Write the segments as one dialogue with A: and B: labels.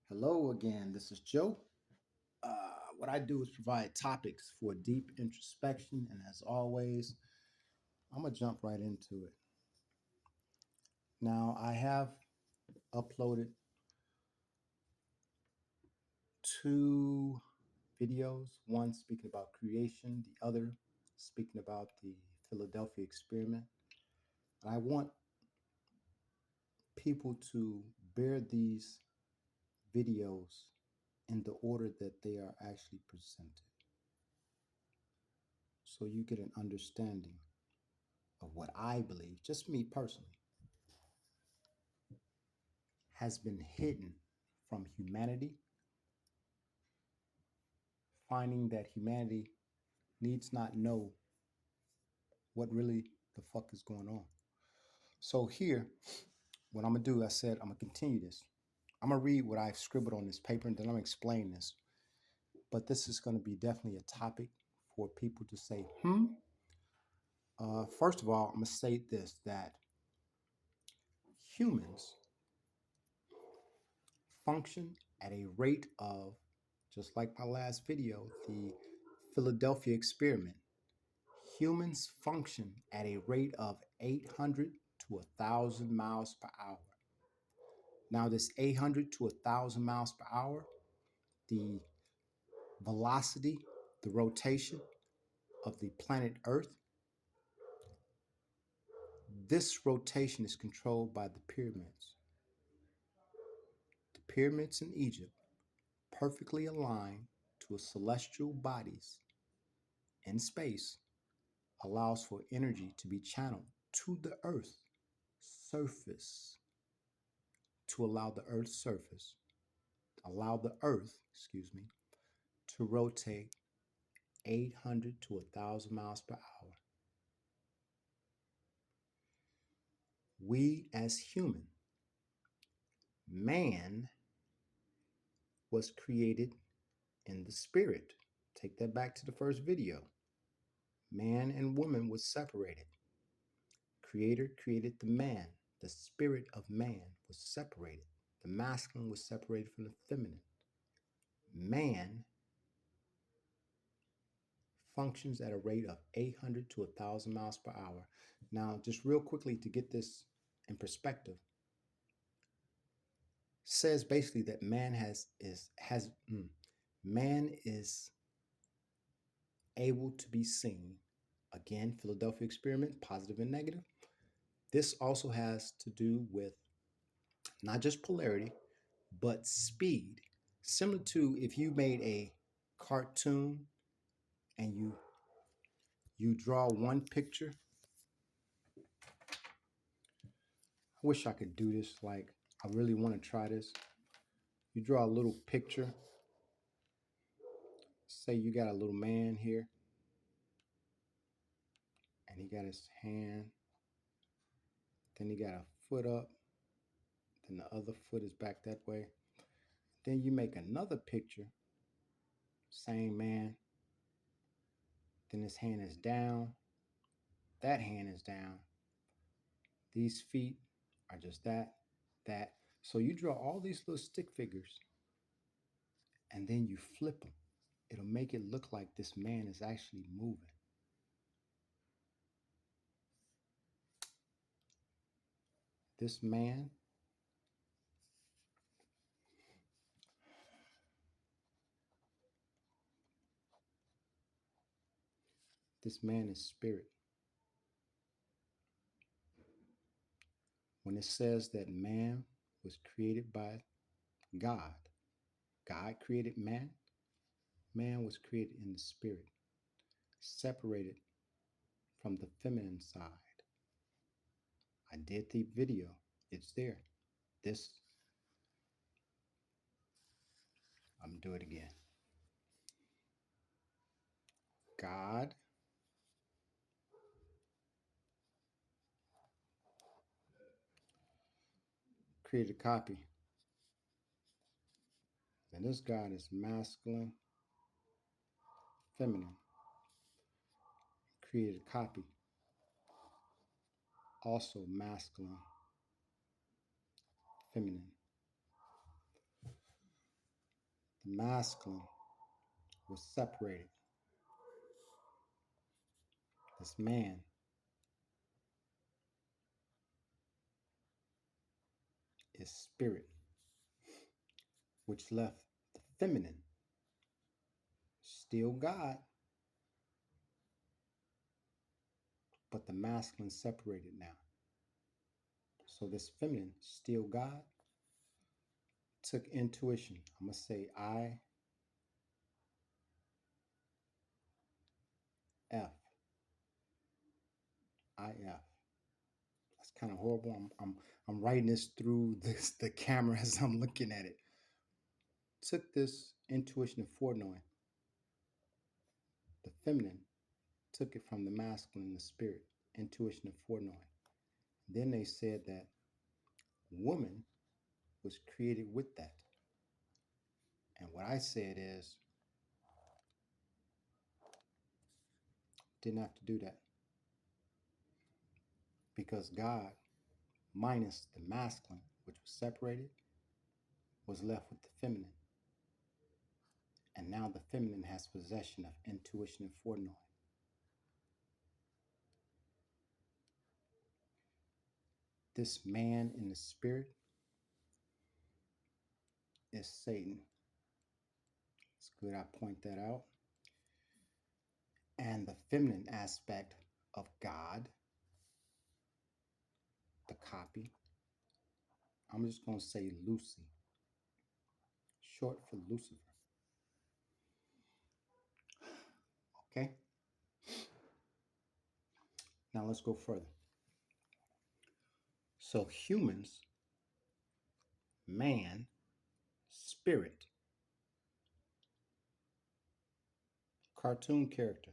A: Hello again. This is Joe. What I do is provide topics for deep introspection, and as always, I'm gonna jump right into it. Now, I have uploaded two videos, one speaking about creation, the other speaking about the Philadelphia experiment. And I want people to bear these videos in the order that they are actually presented so you get an understanding of what I believe, just me personally, has been hidden from humanity, finding that humanity needs not know what really the fuck is going on. So here, what I'm gonna do, I said I'm gonna continue this. I'm gonna read what I've scribbled on this paper and then I'm gonna explain this. But this is gonna be definitely a topic for people to say, first of all, I'm gonna state this that humans function at a rate of, just like my last video, the Philadelphia experiment. Humans function at a rate of 800 to 1,000 miles per hour. Now, this 800 to 1,000 miles per hour, the velocity, the rotation of the planet Earth, this rotation is controlled by the pyramids. The pyramids in Egypt perfectly align to a celestial bodies in space allows for energy to be channeled to the Earth surface to allow the Earth, to rotate 800 to 1,000 miles per hour. We as human, man was created in the spirit. Take that back to the first video. Man and woman was separated. Creator created the man. The spirit of man was separated. The masculine was separated from the feminine. Man functions at a rate of 800 to 1,000 miles per hour. Now, just real quickly to get this in perspective, says basically that man is able to be seen. Again, Philadelphia experiment, positive and negative. This also has to do with not just polarity, but speed. Similar to if you made a cartoon and you draw one picture. I wish I could do this. Like, I really want to try this. You draw a little picture. Say you got a little man here, and he got his hand. Then he got a foot up. Then the other foot is back that way. Then you make another picture. Same man. Then his hand is down. That hand is down. These feet are just that, that. So you draw all these little stick figures and then you flip them. It'll make it look like this man is actually moving. This man is spirit. When it says that man was created by God, God created man, man was created in the spirit, separated from the feminine side. I did the video, it's there. This, I'm gonna do it again. God created a copy. And this God is masculine, feminine. Created a copy, also masculine, feminine. The masculine was separated. This man is spirit, which left the feminine, still God, but the masculine separated now. So this feminine, still God, took intuition. I'm going to say IF. IF. That's kind of horrible. I'm writing this through the camera as I'm looking at it. Took this intuition and foreknowing. The feminine took it from the masculine, the spirit, intuition and foreknowing. Then they said that woman was created with that. And what I said is, didn't have to do that. Because God, minus the masculine, which was separated, was left with the feminine. And now the feminine has possession of intuition and foreknowing. This man in the spirit is Satan. It's good I point that out. And the feminine aspect of God, the copy, I'm just going to say Lucy, short for Lucifer. Okay? Now let's go further. So humans, man, spirit, cartoon character.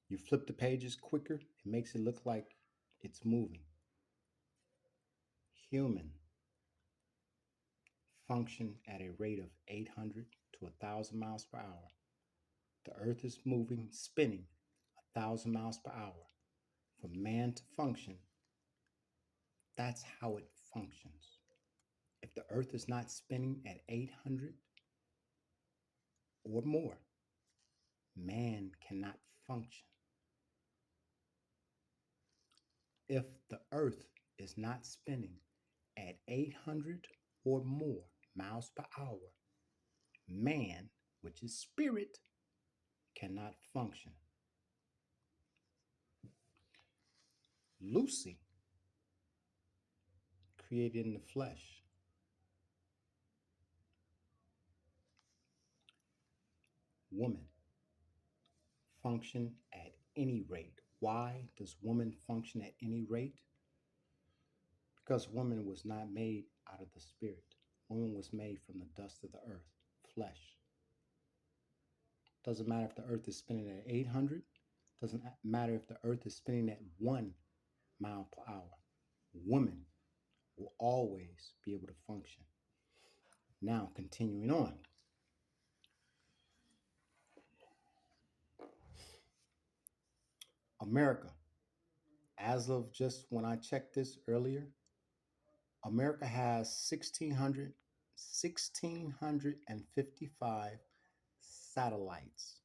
A: You flip the pages quicker, it makes it look like it's moving. Human function at a rate of 800 to 1,000 miles per hour. The earth is moving, spinning 1,000 miles per hour. For man to function, that's how it functions. If the earth is not spinning at 800 or more, man cannot function. If the earth is not spinning at 800 or more miles per hour, man, which is spirit, cannot function. Lucy, created in the flesh, woman, function at any rate. Why does woman function at any rate? Because woman was not made out of the spirit. Woman was made from the dust of the earth, flesh. Doesn't matter if the earth is spinning at 800. Doesn't matter if the earth is spinning at 1 mile per hour. Woman will always be able to function. Now, continuing on. America, as of just when I checked this earlier, America has 1,655 satellites,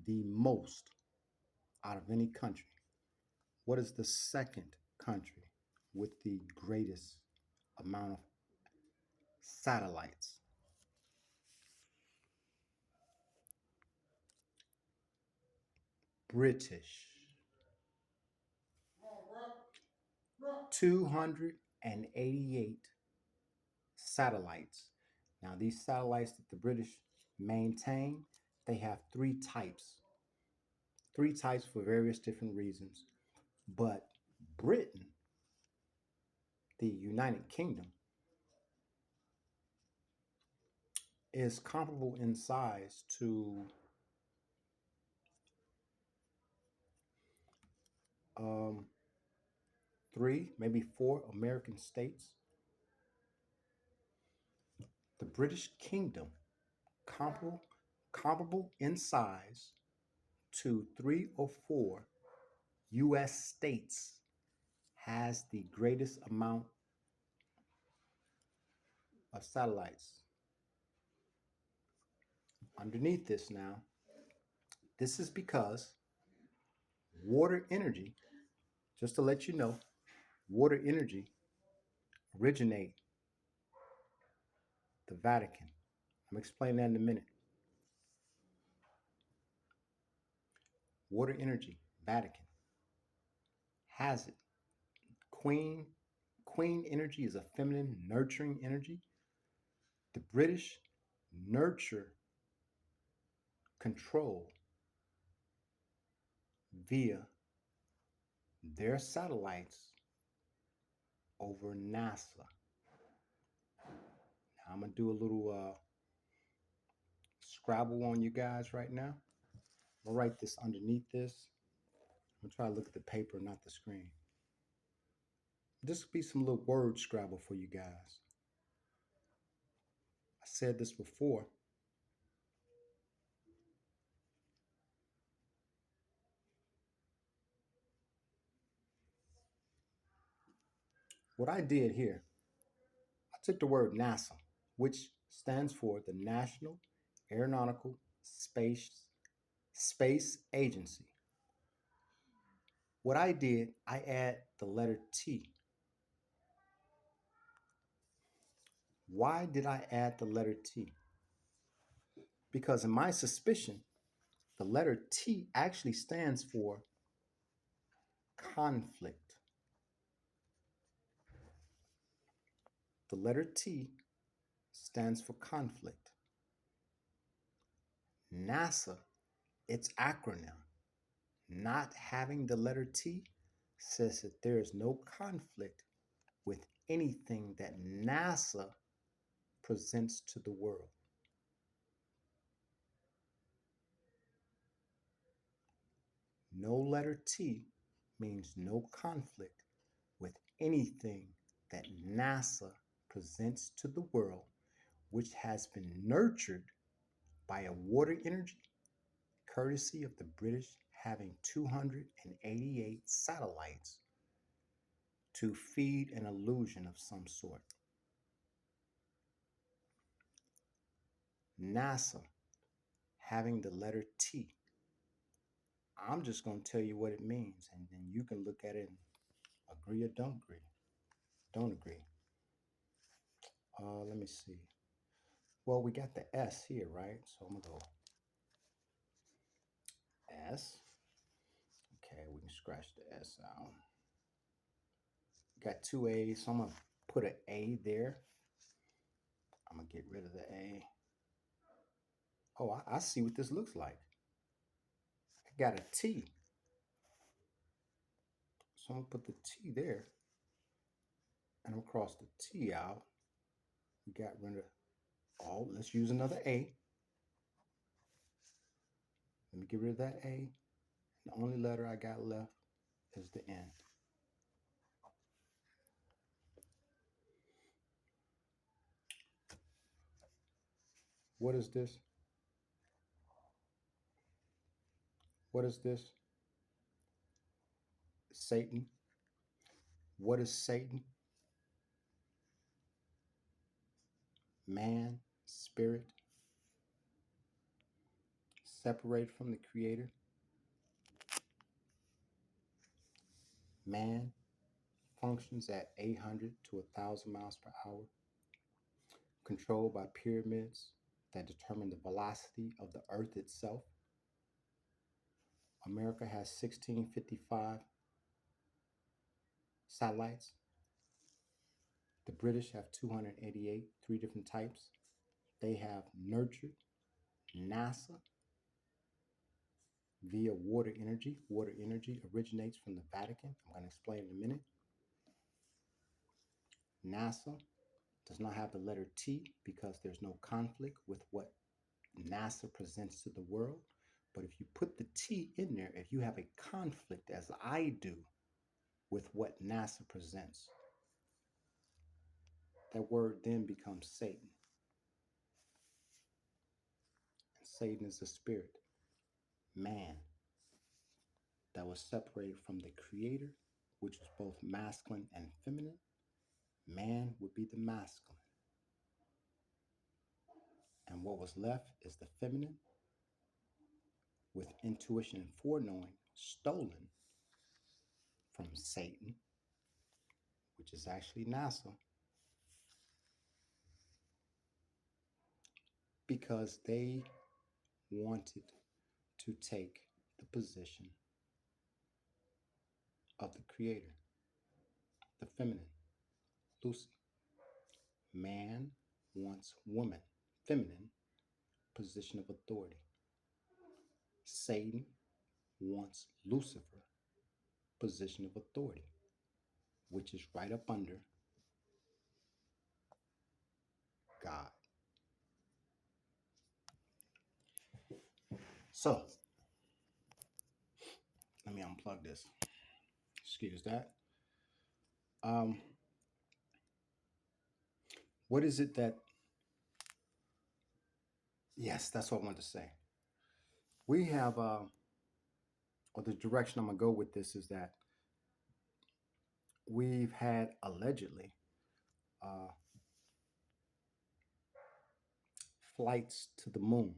A: the most out of any country. What is the second country with the greatest amount of satellites? British. 288 satellites. Now, these satellites that the British maintain, they have three types. Three types for various different reasons. But Britain, the United Kingdom, is comparable in size to three, maybe four American states. The British Kingdom, comparable in size to 3 or 4 U.S. states, has the greatest amount of satellites. underneath this now, this is because water energy, just to let you know, water energy originate the Vatican. I'm going to explain that in a minute. Water energy, Vatican, has it. Queen, queen energy is a feminine, nurturing energy. The British nurture, control via their satellites over NASA. Now, I'm going to do a little Scrabble on you guys right now. I'll write this underneath this. I'm going to try to look at the paper, not the screen. This will be some little word Scrabble for you guys. I said this before. What I did here, I took the word NASA, which stands for the National Aeronautical Space Agency. What I did, I add the letter T. Why did I add the letter T? Because in my suspicion, the letter T actually stands for conflict. The letter T stands for conflict. NASA, its acronym, not having the letter T, says that there is no conflict with anything that NASA presents to the world. No letter T means no conflict with anything that NASA presents to the world, which has been nurtured by a water energy, courtesy of the British having 288 satellites to feed an illusion of some sort. NASA having the letter T. I'm just going to tell you what it means, and then you can look at it and agree or don't agree. Don't agree. Let me see. Well, we got the S here, right? So I'm going to go S. Okay, we can scratch the S out. Got two A's, so I'm going to put an A there. I'm going to get rid of the A. Oh, I see what this looks like. I got a T. So I'm going to put the T there. And I'm going to cross the T out. We got rid of, oh, let's use another A. Let me get rid of that A. The only letter I got left is the N. What is this? What is this? Satan. What is Satan? Man, spirit, separate from the Creator. Man functions at 800 to 1,000 miles per hour, controlled by pyramids that determine the velocity of the Earth itself. America has 1655 satellites. The British have 288, three different types. They have nurtured NASA via water energy. Water energy originates from the Vatican. I'm going to explain in a minute. NASA does not have the letter T because there's no conflict with what NASA presents to the world. But if you put the T in there, if you have a conflict, as I do, with what NASA presents, that word then becomes Satan. And Satan is the spirit, man, that was separated from the Creator, which was both masculine and feminine. Man would be the masculine, And what was left is the feminine with intuition and foreknowing stolen from Satan, which is actually NASA, because they wanted to take the position of the creator, the feminine, Lucy. Man wants woman, feminine, position of authority. Satan wants Lucifer, position of authority, which is right up under God. So, let me unplug this. Excuse that. Um, what is it that, yes, that's what I wanted to say. We have, or the direction I'm going to go with this is that we've had allegedly uh, flights to the moon.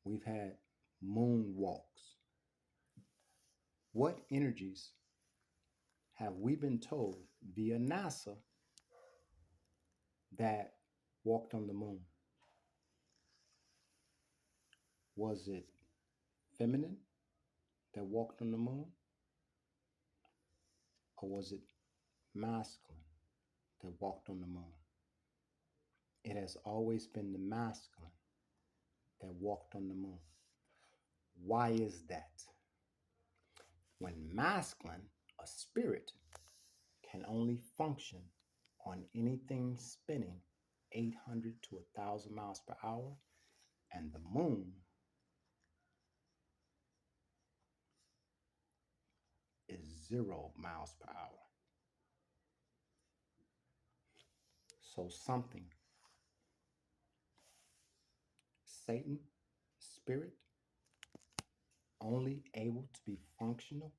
A: We've had moon walks. What energies have we been told via NASA that walked on the moon? Was it feminine that walked on the moon? Or was it masculine that walked on the moon? It has always been the masculine that walked on the moon. Why is that? When masculine, a spirit, can only function on anything spinning 800 to 1,000 miles per hour, and the moon is 0 miles per hour. So something, Satan, spirit, only able to be functional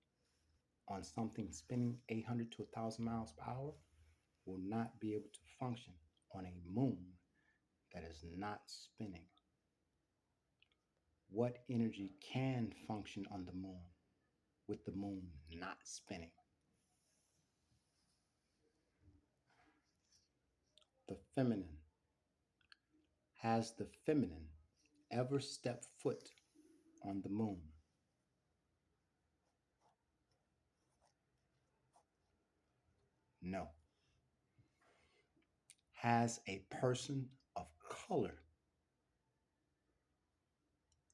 A: on something spinning 800 to 1,000 miles per hour, will not be able to function on a moon that is not spinning. What energy can function on the moon with the moon not spinning? The feminine. Has the feminine ever stepped foot on the moon? No. Has a person of color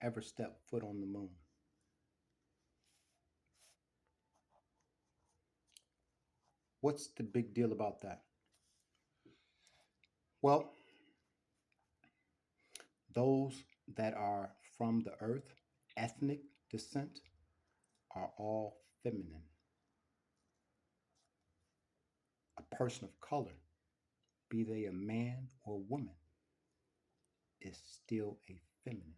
A: ever stepped foot on the moon? What's the big deal about that? Well, those that are from the earth, ethnic descent, are all feminine. A person of color, be they a man or woman, is still a feminine.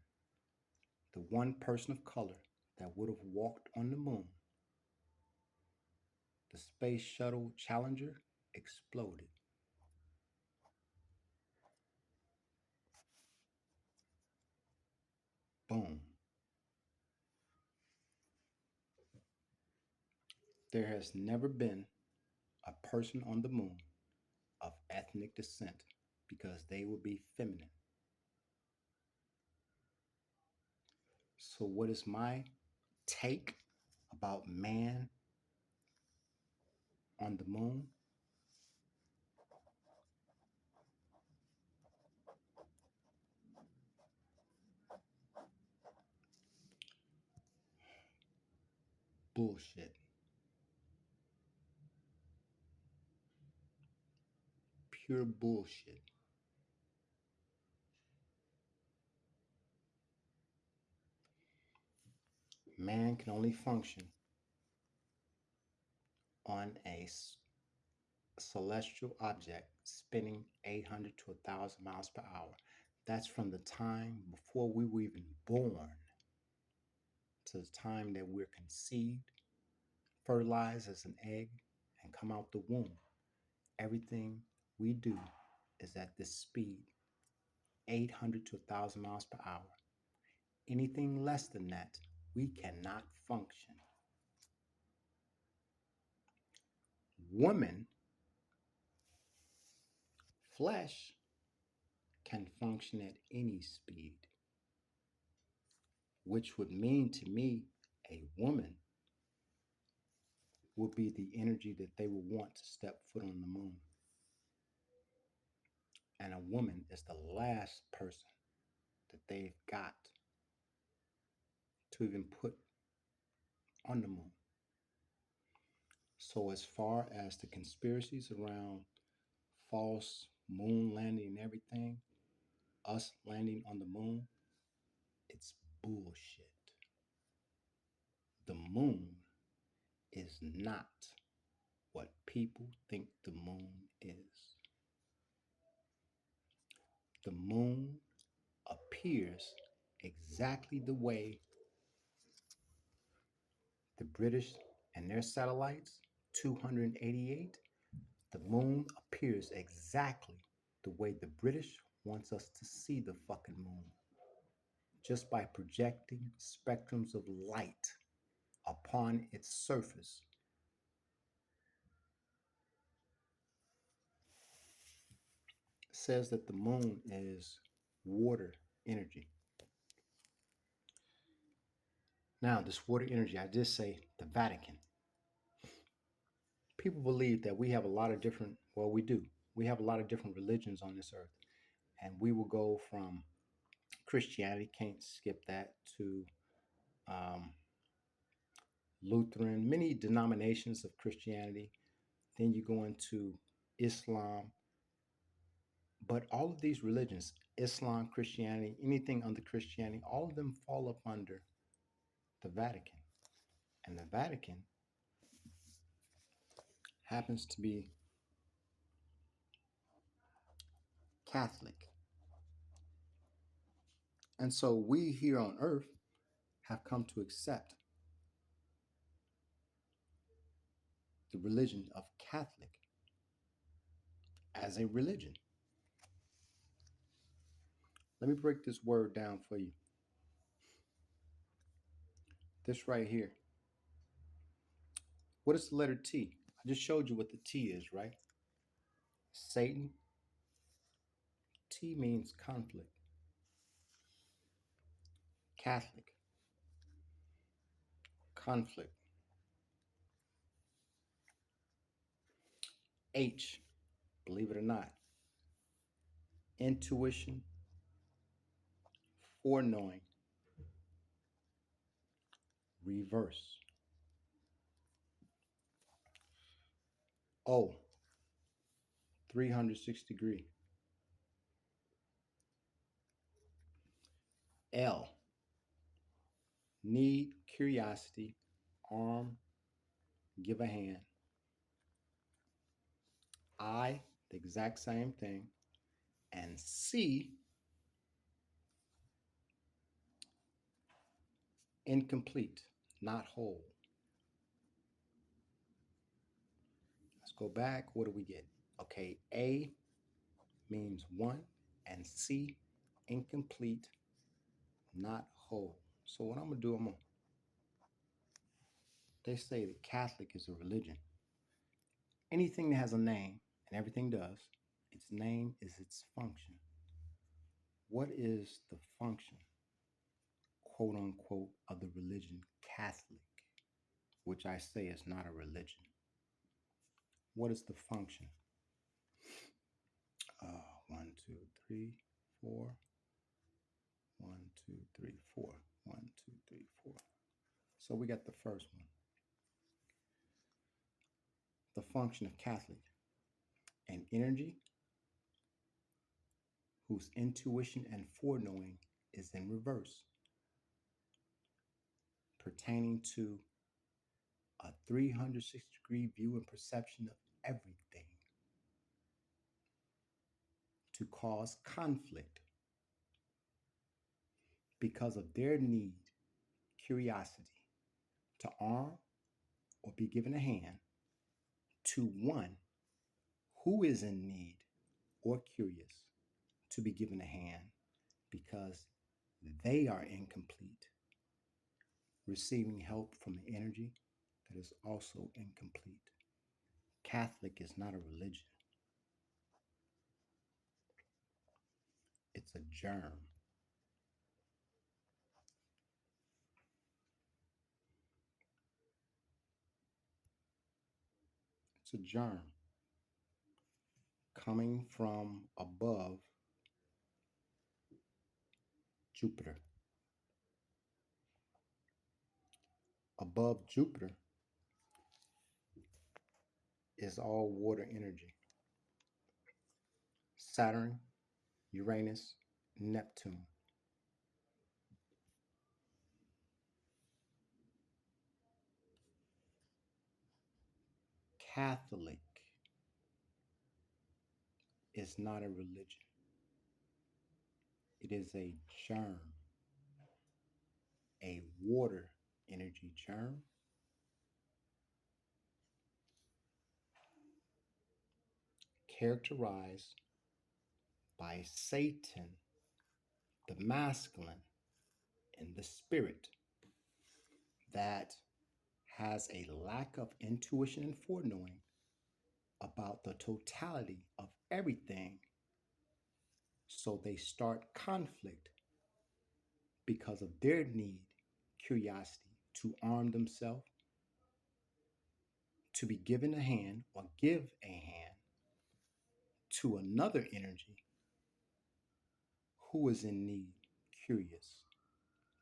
A: The one person of color that would have walked on the moon, the Space Shuttle Challenger, exploded. Boom. There has never been a person on the moon of ethnic descent because they would be feminine. So, what is my take about man on the moon? Bullshit. Pure bullshit. Man can only function on a celestial object spinning 800 to 1,000 miles per hour. That's from the time before we were even born to the time that we're conceived, fertilized as an egg, and come out the womb. Everything we do is at this speed. 800 to 1,000 miles per hour. Anything less than that, we cannot function. Woman, flesh, can function at any speed, which would mean to me a woman would be the energy that they would want to step foot on the moon. And a woman is the last person that they've got to even put on the moon. So, as far as the conspiracies around false moon landing and everything, us landing on the moon, it's bullshit. The moon is not what people think the moon is. The moon appears exactly the way the British and their satellites, 288, the moon appears exactly the way the British wants us to see the fucking moon, just by projecting spectrums of light upon its surface. It says that the moon is water energy. Now, this water energy, I just say the Vatican. People believe that we have a lot of different, well, we do. We have a lot of different religions on this earth. And we will go from Christianity, can't skip that, to um, Lutheran, many denominations of Christianity. Then you go into Islam. But all of these religions, Islam, Christianity, anything under Christianity, all of them fall up under the Vatican. And the Vatican happens to be Catholic. And so we here on earth have come to accept the religion of Catholic as a religion. Let me break this word down for you. This right here. What is the letter T? I just showed you what the T is, right? Satan. T means conflict. Catholic. Conflict. H, believe it or not, intuition, foreknowing, reverse. O, 360 degree. L, need, curiosity, arm, give a hand. I, the exact same thing. And C, incomplete, not whole. Let's go back. What do we get? Okay, A means one, and C, incomplete, not whole. So what I'm gonna do, they say that Catholic is a religion. Anything that has a name, and everything does, its name is its function. What is the function, quote unquote, of the religion Catholic, which I say is not a religion? What is the function? 1, 2, 3, 4. 1, 2, 3, 4. 1, 2, 3, 4. So we got the first one. The function of Catholic, an energy whose intuition and foreknowing is in reverse, pertaining to a 360-degree view and perception of everything, to cause conflict because of their need, curiosity, to arm or be given a hand to one who is in need or curious to be given a hand because they are incomplete, receiving help from an energy that is also incomplete. Catholic is not a religion, it's a germ. It's a germ coming from above Jupiter. Above Jupiter is all water energy. Saturn, Uranus, Neptune. Catholic is not a religion, it is a germ, a water energy germ characterized by Satan, the masculine, and the spirit that has a lack of intuition and foreknowing about the totality of everything. So they start conflict because of their need, curiosity to arm themselves, to be given a hand or give a hand to another energy who is in need, curious,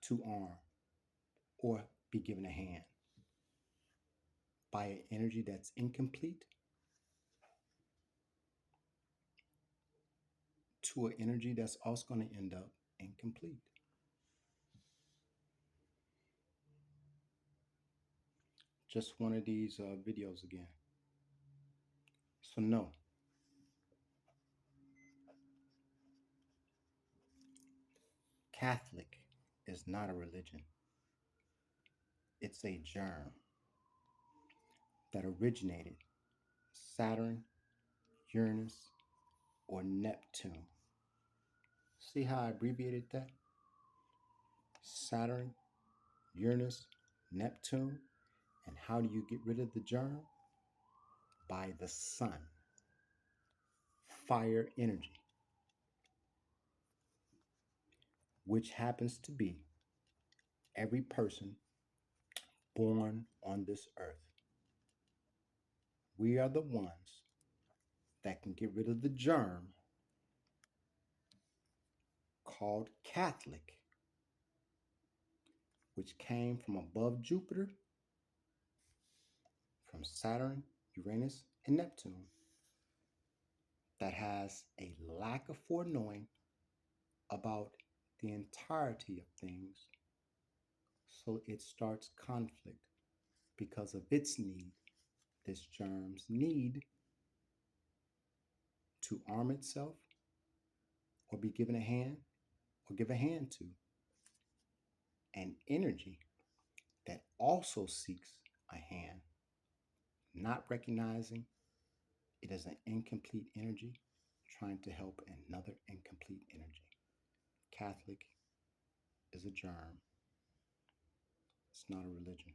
A: to arm or be given a hand by an energy that's incomplete to an energy that's also going to end up incomplete. Just one of these videos again. So, no, Catholic is not a religion, it's a germ that originated Saturn, Uranus, or Neptune. See how I abbreviated that? Saturn, Uranus, Neptune. And how do you get rid of the germ? By the sun, fire energy, which happens to be every person born on this earth. We are the ones that can get rid of the germ called Catholic, which came from above Jupiter, from Saturn, Uranus, and Neptune, that has a lack of foreknowing about the entirety of things. So it starts conflict because of its need, this germ's need to arm itself or be given a hand or give a hand to an energy that also seeks a hand, not recognizing it as an incomplete energy trying to help another incomplete energy. Catholic is a germ, it's not a religion.